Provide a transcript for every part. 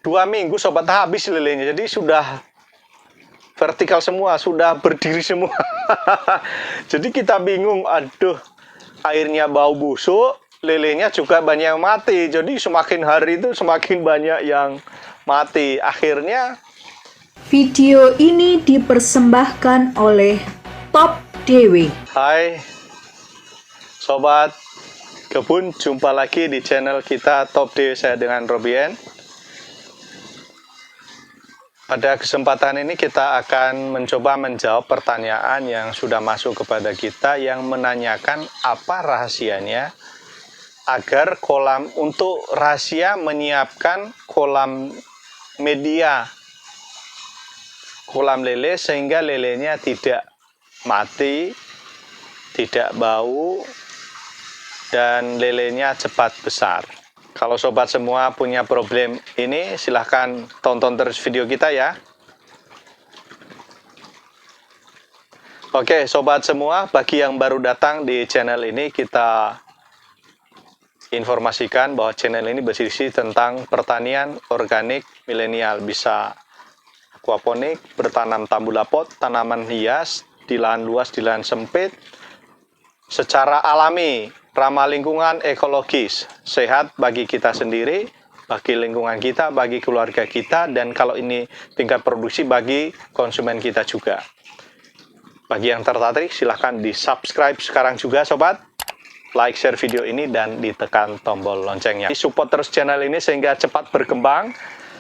2 minggu sobat habis lelenya, jadi sudah vertikal semua, sudah berdiri semua. Jadi kita bingung, aduh, airnya bau busuk, lelenya juga banyak yang mati. Jadi semakin hari itu semakin banyak yang mati. Akhirnya video ini dipersembahkan oleh Top Dewi. hai sobat kebun, jumpa lagi di channel kita Top Dewi, saya dengan Robien. Pada kesempatan ini kita akan mencoba menjawab pertanyaan yang sudah masuk kepada kita, yang menanyakan apa rahasianya agar kolam, untuk rahasia menyiapkan kolam media, kolam lele, sehingga lelenya tidak mati, tidak bau, dan lelenya cepat besar. Kalau sobat semua punya problem ini, silahkan tonton terus video kita ya. Oke sobat semua, bagi yang baru datang di channel ini, kita informasikan bahwa channel ini berisi tentang pertanian organik milenial. Bisa aquaponik, bertanam tambula pot, tanaman hias di lahan luas, di lahan sempit, secara alami, ramah lingkungan, ekologis, sehat bagi kita sendiri, bagi lingkungan kita, bagi keluarga kita, dan kalau ini tingkat produksi bagi konsumen kita juga. Bagi yang tertarik, silahkan di subscribe sekarang juga sobat, like, share video ini, dan ditekan tombol loncengnya. Support terus channel ini sehingga cepat berkembang.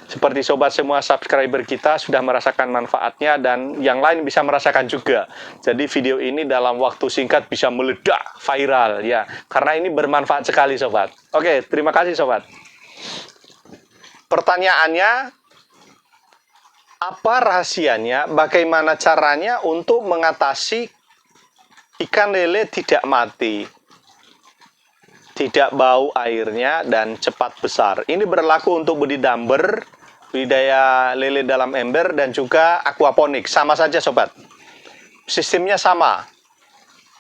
Seperti sobat semua subscriber kita sudah merasakan manfaatnya, dan yang lain bisa merasakan juga. Jadi video ini dalam waktu singkat bisa meledak viral ya, karena ini bermanfaat sekali sobat. Oke, terima kasih sobat. Pertanyaannya, apa rahasianya, bagaimana caranya untuk mengatasi ikan lele tidak mati, tidak bau airnya, dan cepat besar? Ini berlaku untuk budidamber, budidaya lele dalam ember, dan juga aquaponik. Sama saja sobat, sistemnya sama.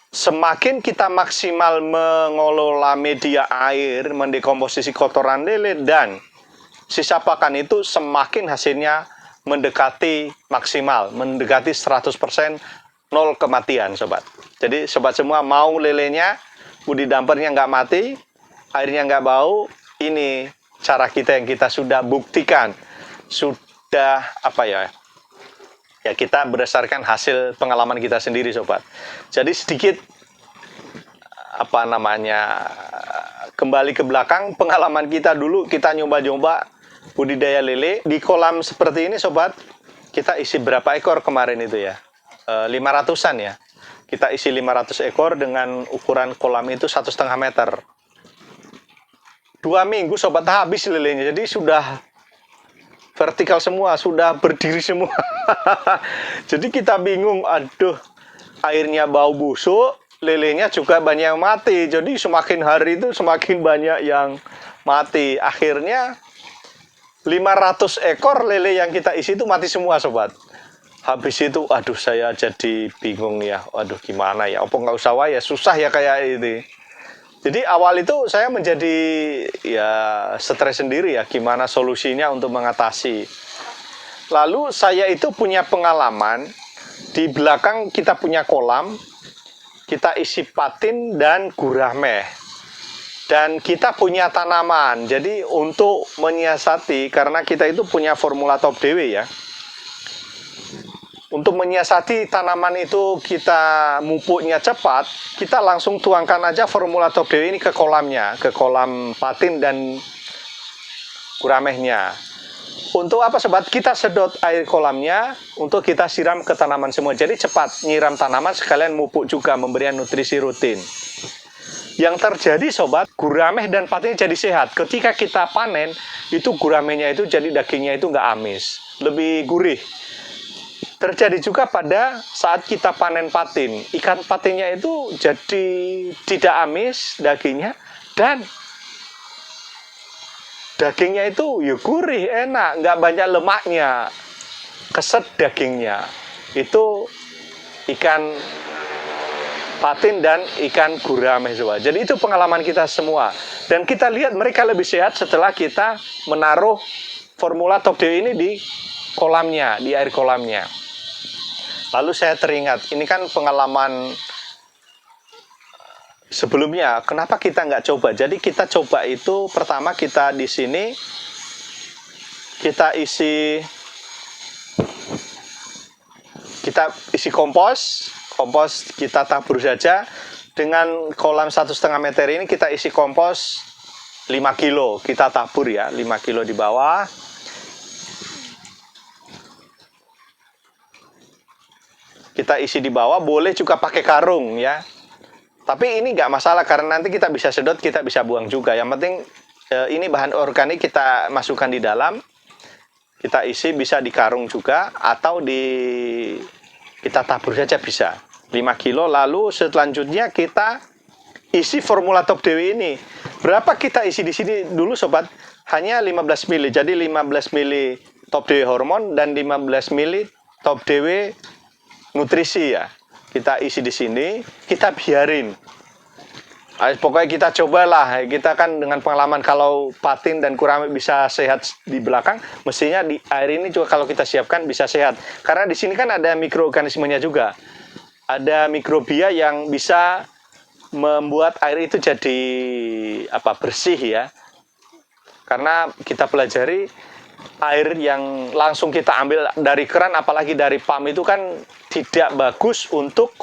Semakin kita maksimal mengelola media air, mendekomposisi kotoran lele dan sisa pakan itu, semakin hasilnya mendekati maksimal, mendekati 100%, nol kematian sobat. Jadi sobat semua mau lelenya, budidampernya nggak mati, airnya nggak bau, ini cara kita yang kita sudah buktikan. Sudah apa ya, kita berdasarkan hasil pengalaman kita sendiri sobat. Jadi sedikit apa namanya, kembali ke belakang, pengalaman kita dulu, kita nyoba-nyoba budidaya lele di kolam seperti ini sobat. Kita isi berapa ekor kemarin itu ya, 500-an ya. Kita isi 500 ekor dengan ukuran kolam itu 1,5 meter. 2 minggu sobat habis lelenya, jadi sudah vertikal semua, sudah berdiri semua. Jadi kita bingung, aduh, airnya bau busuk, lelenya juga banyak yang mati. Jadi semakin hari itu semakin banyak yang mati. Akhirnya 500 ekor lele yang kita isi itu mati semua sobat. Habis itu, aduh, saya jadi bingung ya, aduh gimana ya, apa nggak usah ya, susah ya kayak ini. Jadi awal itu saya menjadi ya stres sendiri ya, gimana solusinya untuk mengatasi. Lalu saya itu punya pengalaman, di belakang kita punya kolam, kita isi patin dan gurame. Dan kita punya tanaman, jadi untuk menyiasati, karena kita itu punya formula Top Dewi ya. Untuk menyiasati tanaman itu kita mupuknya cepat, kita langsung tuangkan aja formula Top Dewi ini ke kolamnya, ke kolam patin dan guramehnya. Untuk apa sobat? Kita sedot air kolamnya untuk kita siram ke tanaman semua. Jadi cepat nyiram tanaman sekalian mupuk juga, memberikan nutrisi rutin. Yang terjadi sobat, gurameh dan patinnya jadi sehat. Ketika kita panen, itu guramehnya itu jadi dagingnya itu nggak amis, lebih gurih. Terjadi juga pada saat kita panen patin, ikan patinnya itu jadi tidak amis dagingnya, dan dagingnya itu ya gurih, enak, nggak banyak lemaknya, keset dagingnya. Itu ikan patin dan ikan gurame sobat. Jadi itu pengalaman kita semua, dan kita lihat mereka lebih sehat setelah kita menaruh formula top DW ini di kolamnya, di air kolamnya. Lalu saya teringat, ini kan pengalaman sebelumnya, kenapa kita nggak coba? Jadi kita coba itu pertama kita di sini kita isi kompos kita tabur saja dengan kolam 1,5 meter ini. Kita isi kompos 5 kilo, kita tabur ya, 5 kilo di bawah. Kita isi di bawah, boleh juga pakai karung ya. Tapi ini nggak masalah karena nanti kita bisa sedot, kita bisa buang juga. Yang penting ini bahan organik kita masukkan di dalam. Kita isi bisa di karung juga atau kita tabur saja bisa. 5 kilo, lalu selanjutnya kita isi formula top DW ini. Berapa kita isi di sini dulu sobat? Hanya 15 mili. Jadi 15 mili top DW hormon dan 15 mili top DW nutrisi ya. Kita isi di sini, kita biarin. Pokoknya kita cobalah. Kita kan dengan pengalaman kalau patin dan kuramit bisa sehat di belakang, mestinya di air ini juga kalau kita siapkan bisa sehat. Karena di sini kan ada mikroorganismenya juga. Ada mikrobia yang bisa membuat air itu jadi bersih ya. Karena kita pelajari air yang langsung kita ambil dari keran apalagi dari pam itu kan tidak bagus untuk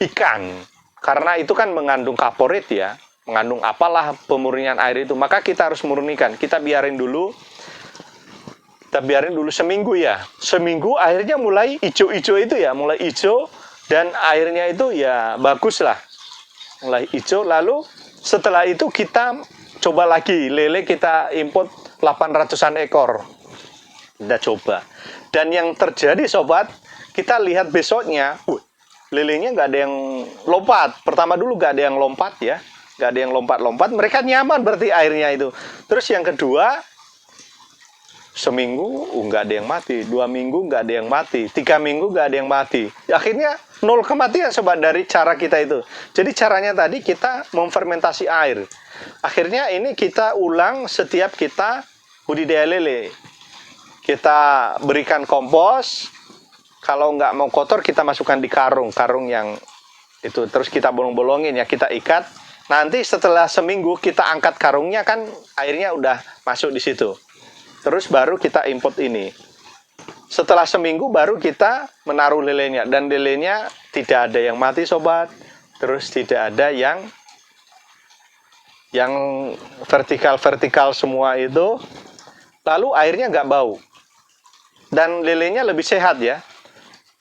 ikan. Karena itu kan mengandung kaporit ya, mengandung apalah pemurnian air itu. Maka kita harus murnikan. Kita biarin dulu seminggu ya. Seminggu airnya mulai hijau-hijau itu ya, mulai hijau dan airnya itu ya bagus lah. Mulai hijau, lalu setelah itu kita coba lagi. Lele kita import 800-an ekor. Kita coba. Dan yang terjadi sobat, kita lihat besoknya, lelenya nggak ada yang lompat. Pertama dulu nggak ada yang lompat ya, nggak ada yang lompat-lompat. Mereka nyaman berarti airnya itu. Terus yang kedua, seminggu nggak ada yang mati, 2 minggu nggak ada yang mati, 3 minggu nggak ada yang mati. Akhirnya 0 kematian sobat dari cara kita itu. Jadi caranya tadi kita memfermentasi air. Akhirnya ini kita ulang setiap kita budidaya lele. Kita berikan kompos. Kalau nggak mau kotor kita masukkan di karung yang itu, terus kita bolong-bolongin ya, kita ikat. Nanti setelah seminggu kita angkat karungnya kan airnya udah masuk di situ. Terus baru kita import ini. Setelah seminggu baru kita menaruh lelenya dan lelenya tidak ada yang mati sobat. Terus tidak ada yang vertikal semua itu. Lalu airnya nggak bau. Dan lelenya lebih sehat ya.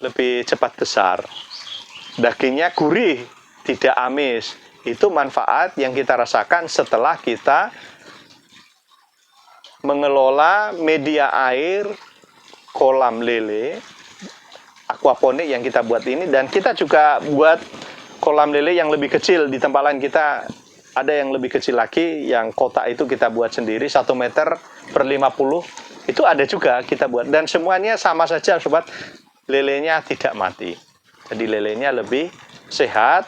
Lebih cepat besar. Dagingnya gurih, tidak amis. Itu manfaat yang kita rasakan setelah kita mengelola media air kolam lele aquaponik yang kita buat ini. Dan kita juga buat kolam lele yang lebih kecil. Di tempat lain kita ada yang lebih kecil lagi, yang kotak itu kita buat sendiri 1 meter per 50. Itu ada juga kita buat. Dan semuanya sama saja sobat. Lelenya tidak mati. Jadi lelenya lebih sehat,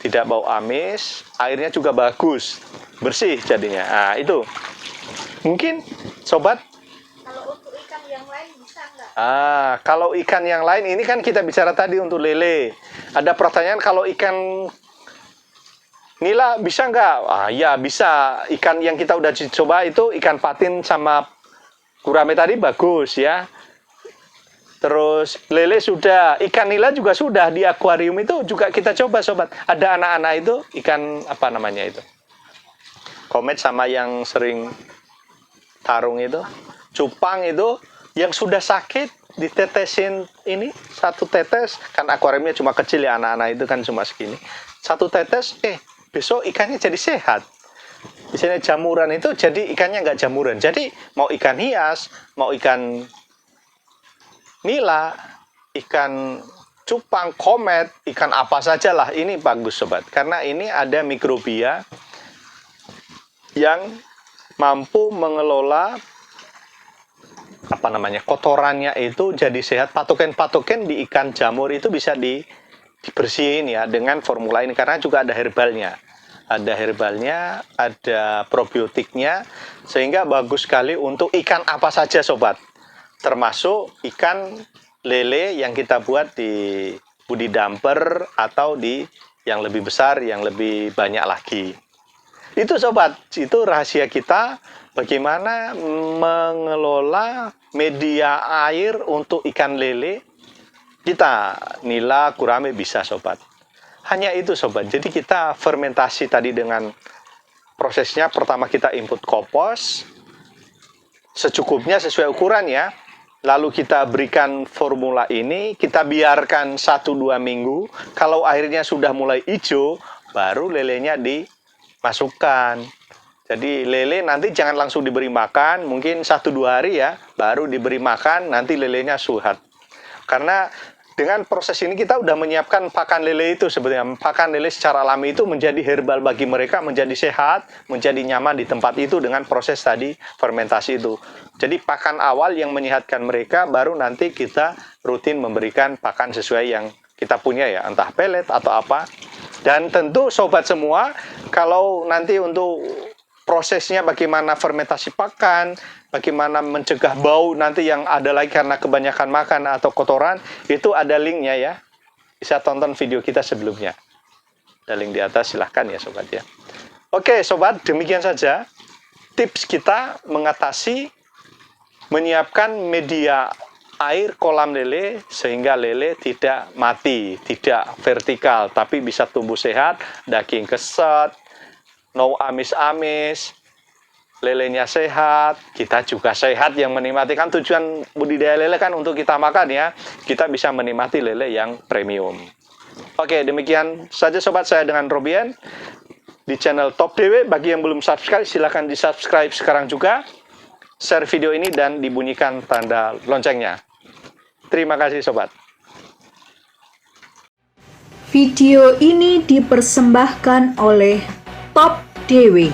tidak bau amis, airnya juga bagus, bersih jadinya. Nah, itu. Mungkin sobat, Kalau untuk ikan yang lain bisa nggak? Kalau ikan yang lain ini kan kita bicara tadi untuk lele. Ada pertanyaan kalau ikan nila bisa nggak? Ya bisa. Ikan yang kita udah coba itu ikan patin sama gurame tadi bagus ya. Terus lele sudah, ikan nila juga sudah, di akuarium itu juga kita coba sobat. Ada anak-anak itu ikan apa namanya itu? Komet sama yang sering tarung itu, cupang itu yang sudah sakit ditetesin ini 1 tetes, kan akuariumnya cuma kecil ya, anak-anak itu kan cuma segini. 1 tetes, besok ikannya jadi sehat. Misalnya jamuran itu jadi ikannya nggak jamuran. Jadi mau ikan hias, mau ikan nila, ikan cupang, komet, ikan apa saja lah, ini bagus sobat. Karena ini ada mikrobia yang mampu mengelola kotorannya itu jadi sehat. Patogen-patogen di ikan jamur itu bisa dibersihin ya dengan formula ini, karena juga ada herbalnya. ada herbalnya, ada probiotiknya, sehingga bagus sekali untuk ikan apa saja sobat. Termasuk ikan lele yang kita buat di budi damper atau di yang lebih besar, yang lebih banyak lagi. Itu sobat, itu rahasia kita bagaimana mengelola media air untuk ikan lele. Kita nila, gurame bisa sobat. Hanya itu sobat. Jadi kita fermentasi tadi dengan prosesnya. Pertama kita input kompos secukupnya sesuai ukuran ya. Lalu kita berikan formula ini, kita biarkan 1-2 minggu. Kalau airnya sudah mulai hijau, baru lelenya dimasukkan. Jadi lele nanti jangan langsung diberi makan, mungkin 1-2 hari ya, baru diberi makan, nanti lelenya suhat. Karena dengan proses ini kita udah menyiapkan pakan lele itu sebenarnya. Pakan lele secara alami itu menjadi herbal bagi mereka, menjadi sehat, menjadi nyaman di tempat itu dengan proses tadi fermentasi itu. Jadi pakan awal yang menyehatkan mereka, baru nanti kita rutin memberikan pakan sesuai yang kita punya ya, entah pelet atau apa. Dan tentu sobat semua, kalau nanti untuk prosesnya bagaimana fermentasi pakan, bagaimana mencegah bau nanti yang ada lagi karena kebanyakan makan atau kotoran, itu ada linknya ya. Bisa tonton video kita sebelumnya. Ada link di atas, silahkan ya sobat ya. Oke sobat, demikian saja tips kita mengatasi, menyiapkan media air kolam lele sehingga lele tidak mati, tidak vertikal, tapi bisa tumbuh sehat, daging keset, no amis-amis, lelenya sehat, kita juga sehat yang menikmati. Kan tujuan budidaya lele kan untuk kita makan ya, kita bisa menikmati lele yang premium. Oke, demikian saja sobat saya dengan Robien di channel Top DW. Bagi yang belum subscribe, silahkan di subscribe sekarang juga, share video ini dan dibunyikan tanda loncengnya. Terima kasih sobat. Video ini dipersembahkan oleh Top DW,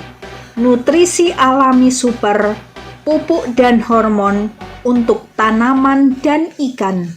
nutrisi alami super, pupuk dan hormon untuk tanaman dan ikan.